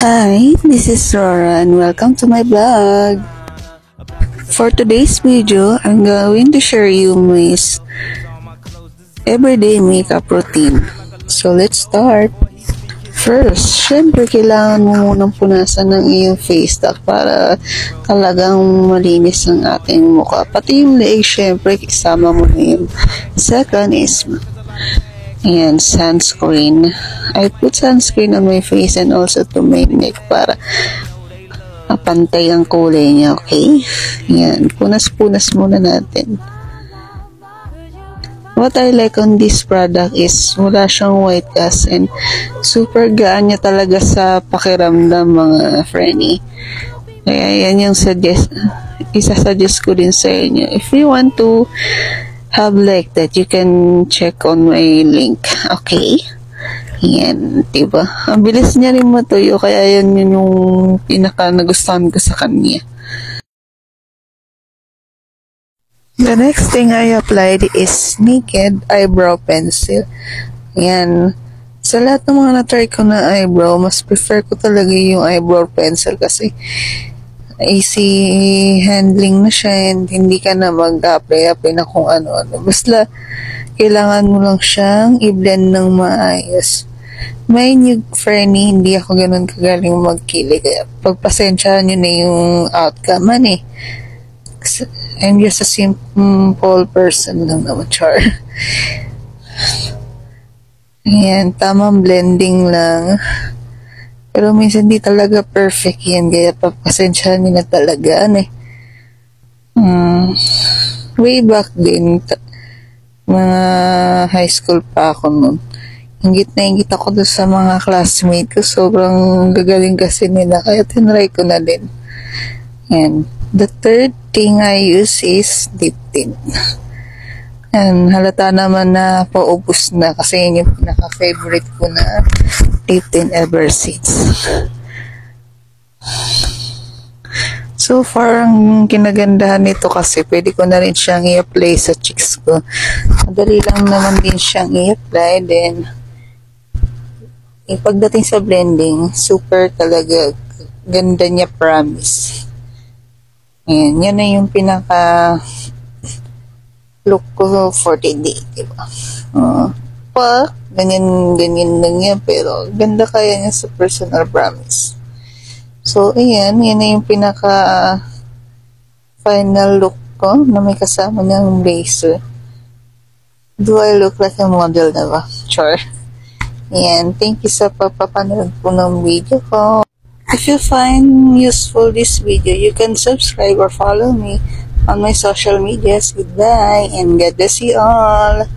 Hi, this is Rora and welcome to my vlog. For today's video, I'm going to share you my everyday makeup routine. So let's start. First, syempre kailangan mo munang punasan ng iyong face towel para talagang malinis ang ating mukha. Pati yung leeg, syempre isama mo na yun. Second is sunscreen. I put sunscreen on my face and also to my neck para pantay ang kulay niya, okay? Yan, punas-punas muna natin. What I like on this product is wala siyang white cast and super gaan niya talaga sa pakiramdam, mga friendly. Kaya yan yung isasuggest ko din sa inyo. If you want to have like that, you can check on my link, okay? Yan, diba? Ang bilis niya rin matuyo, kaya yan yun yung pinaka nagustuhan ko sa kanya. The next thing I applied is Naked Eyebrow Pencil. Yan. Sa lahat ng mga na-try ko na eyebrow, mas prefer ko talaga yung eyebrow pencil kasi easy handling na siya and hindi ka na mag-apply na kung ano-ano. Basta kailangan mo lang siyang i-blend ng maayos. May new friendly, hindi ako ganun kagaling magkilig. Kaya pagpasensyahan nyo na yung outcome man eh. I'm just a simple person lang naman, char. Ayan, tamang blending lang. Pero minsan di talaga perfect yan, kaya papasensyahan nyo na talaga, Way back din, mga high school pa ako nun. Ingit ako doon sa mga classmate ko. Sobrang gagaling kasi nila, kaya tinry ko na din. And the third thing I use is lip tint. And halata naman na paubos na kasi yun yung pinaka-favorite ko na lip tint ever since. So far, ang kinagandahan nito kasi pwede ko na rin siyang i-apply sa cheeks ko. Madali lang naman din siyang i-apply. Then, pagdating sa blending, super talaga ganda niya, promise. Ayan, yan na yung pinaka look ko for today, diba? Ganyan lang yan, pero ganda kaya niya sa personal, promise. So, ayan, yan na yung pinaka final look ko na may kasama ng blazer. Do I look like a model na ba? Sure. Ayan, thank you sa papapanood po ng video ko. If you find useful this video, you can subscribe or follow me on my social medias. Goodbye and God bless you all.